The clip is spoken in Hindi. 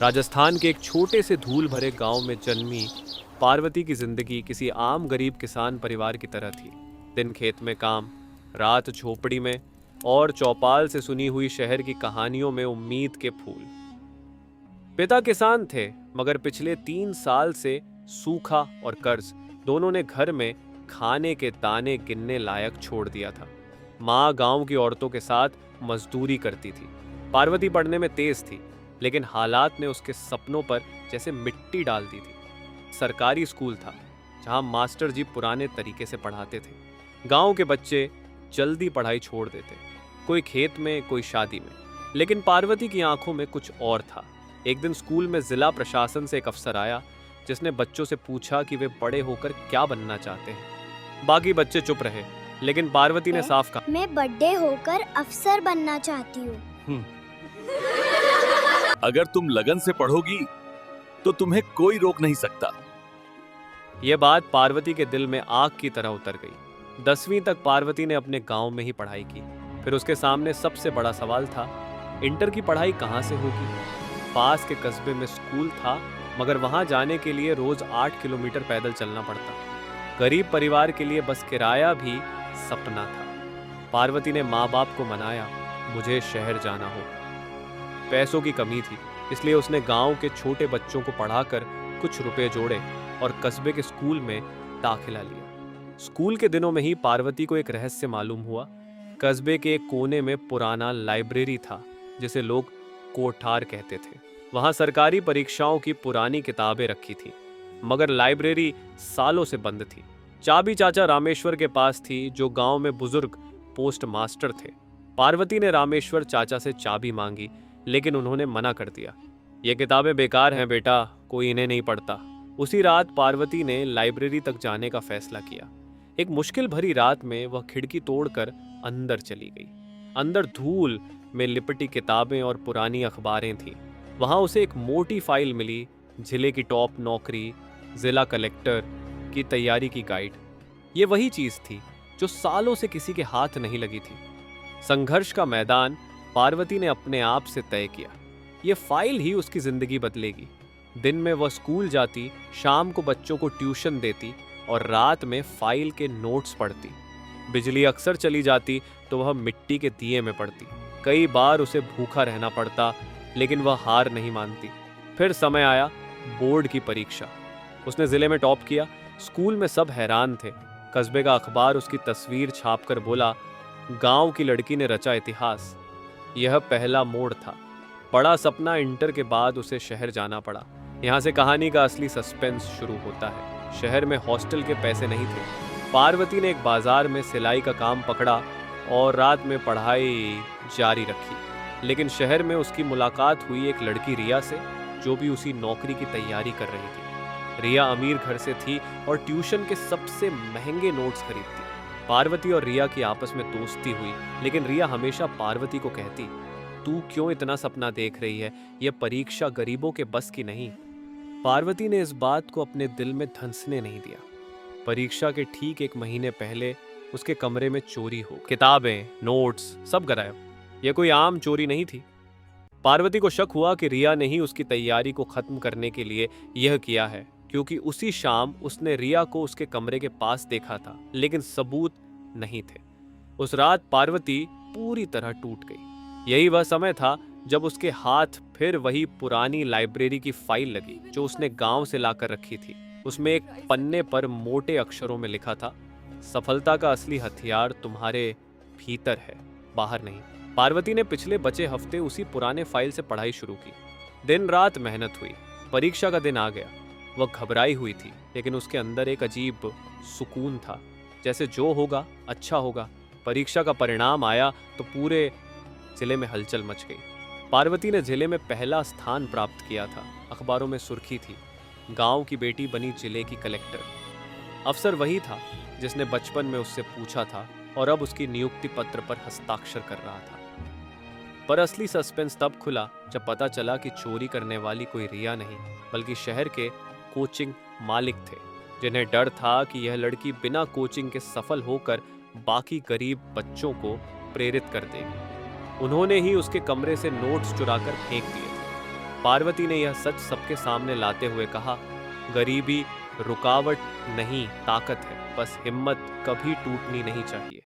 राजस्थान के एक छोटे से धूल भरे गांव में जन्मी पार्वती की जिंदगी किसी आम गरीब किसान परिवार की तरह थी। दिन खेत में काम, रात झोपड़ी में और चौपाल से सुनी हुई शहर की कहानियों में उम्मीद के फूल। पिता किसान थे, मगर पिछले 3 साल से सूखा और कर्ज दोनों ने घर में खाने के दाने गिनने लायक छोड़ दिया था। माँ गांव की औरतों के साथ मजदूरी करती थी। पार्वती पढ़ने में तेज थी, लेकिन हालात ने उसके सपनों पर जैसे मिट्टी डाल दी थी। सरकारी स्कूल था, जहां मास्टर जी पुराने तरीके से पढ़ाते थे। गांव के बच्चे जल्दी पढ़ाई छोड़ देते, कोई खेत में, कोई शादी में। लेकिन पार्वती की आंखों में कुछ और था। एक दिन स्कूल में जिला प्रशासन से एक अफसर आया, जिसने बच्चों से पूछा कि वे बड़े होकर क्या बनना चाहते हैं। बाकी बच्चे चुप रहे, लेकिन पार्वती ने साफ कहा, मैं बड़े होकर अफसर बनना चाहती हूँ। अगर तुम लगन से पढ़ोगी तो तुम्हें कोई रोक नहीं सकता। यह बात पार्वती के दिल में आग की तरह उतर गई। 10वीं तक पार्वती ने अपने गांव में ही पढ़ाई की। फिर उसके सामने सबसे बड़ा सवाल था, इंटर की पढ़ाई कहाँ से होगी। पास के कस्बे में स्कूल था, मगर वहां जाने के लिए रोज 8 किलोमीटर पैदल चलना पड़ता। गरीब परिवार के लिए बस किराया भी सपना था। पार्वती ने माँ बाप को मनाया, मुझे शहर जाना होगा। पैसों की कमी थी, इसलिए उसने गांव के छोटे बच्चों को पढ़ाकर कुछ रुपए जोड़े और कस्बे के स्कूल में दाखिला लिया। स्कूल के दिनों में ही पार्वती को एक रहस्य मालूम हुआ। कस्बे के एक कोने में पुराना लाइब्रेरी था, जिसे लोग कोठार कहते थे। वहां सरकारी परीक्षाओं की पुरानी किताबें रखी थी, मगर लाइब्रेरी सालों से बंद थी। चाबी चाचा रामेश्वर के पास थी, जो गांव में बुजुर्ग पोस्ट मास्टर थे। पार्वती ने रामेश्वर चाचा से चाबी मांगी, लेकिन उन्होंने मना कर दिया। ये किताबें बेकार हैं बेटा, कोई इन्हें नहीं पढ़ता। उसी रात पार्वती ने लाइब्रेरी तक जाने का फैसला किया। एक मुश्किल भरी रात में वह खिड़की तोड़कर अंदर चली गई। अंदर धूल में लिपटी किताबें और पुरानी अखबारें थीं। वहां उसे एक मोटी फाइल मिली, जिले की टॉप नौकरी, जिला कलेक्टर की तैयारी की गाइड। ये वही चीज थी जो सालों से किसी के हाथ नहीं लगी थी। संघर्ष का मैदान पार्वती ने अपने आप से तय किया। ये फाइल ही उसकी जिंदगी बदलेगी। दिन में वह स्कूल जाती, शाम को बच्चों को ट्यूशन देती और रात में फाइल के नोट्स पढ़ती। बिजली अक्सर चली जाती तो वह मिट्टी के दिए में पड़ती। कई बार उसे भूखा रहना पड़ता, लेकिन वह हार नहीं मानती। फिर समय आया बोर्ड की परीक्षा। उसने जिले में टॉप किया। स्कूल में सब हैरान थे। कस्बे का अखबार उसकी तस्वीर छापकर बोला, गांव की लड़की ने रचा इतिहास। यह पहला मोड़ था। बड़ा सपना। इंटर के बाद उसे शहर जाना पड़ा। यहाँ से कहानी का असली सस्पेंस शुरू होता है। शहर में हॉस्टल के पैसे नहीं थे। पार्वती ने एक बाजार में सिलाई का काम पकड़ा और रात में पढ़ाई जारी रखी। लेकिन शहर में उसकी मुलाकात हुई एक लड़की रिया से, जो भी उसी नौकरी की तैयारी कर रही थी। रिया अमीर घर से थी और ट्यूशन के सबसे महंगे नोट्स खरीदती। पार्वती और रिया की आपस में दोस्ती हुई, लेकिन रिया हमेशा पार्वती को कहती, तू क्यों इतना सपना देख रही है, यह परीक्षा गरीबों के बस की नहीं। पार्वती ने इस बात को अपने दिल में धंसने नहीं दिया। परीक्षा के ठीक 1 महीने पहले उसके कमरे में चोरी हो। किताबें, नोट्स सब गायब। यह कोई आम चोरी नहीं थी। पार्वती को शक हुआ कि रिया ने ही उसकी तैयारी को खत्म करने के लिए यह किया है, क्योंकि उसी शाम उसने रिया को उसके कमरे के पास देखा था, लेकिन सबूत नहीं थे। उस रात पार्वती पूरी तरह टूट गई। यही वह समय था जब उसके हाथ फिर वही पुरानी लाइब्रेरी की फाइल लगी, जो उसने गांव से लाकर रखी थी। उसमें एक पन्ने पर मोटे अक्षरों में लिखा था, सफलता का असली हथियार तुम्हारे भीतर है, बाहर नहीं। पार्वती ने पिछले बचे हफ्ते उसी पुराने फाइल से पढ़ाई शुरू की। दिन रात मेहनत हुई। परीक्षा का दिन आ गया। वह घबराई हुई थी, लेकिन उसके अंदर एक अजीब सुकून था, जैसे जो होगा अच्छा होगा। परीक्षा का परिणाम आया तो पूरे जिले में हलचल मच गई। पार्वती ने जिले में पहला स्थान प्राप्त किया था। अखबारों में सुर्खी थी, गांव की बेटी बनी जिले की कलेक्टर। अफसर वही था जिसने बचपन में उससे पूछा था और अब उसकी नियुक्ति पत्र पर हस्ताक्षर कर रहा था। पर असली सस्पेंस तब खुला जब पता चला कि चोरी करने वाली कोई रिया नहीं, बल्कि शहर के कोचिंग मालिक थे, जिन्हें डर था कि यह लड़की बिना कोचिंग के सफल होकर बाकी गरीब बच्चों को प्रेरित कर देगी। उन्होंने ही उसके कमरे से नोट्स चुराकर फेंक दिए थे। पार्वती ने यह सच सबके सामने लाते हुए कहा, गरीबी रुकावट नहीं ताकत है, बस हिम्मत कभी टूटनी नहीं चाहिए।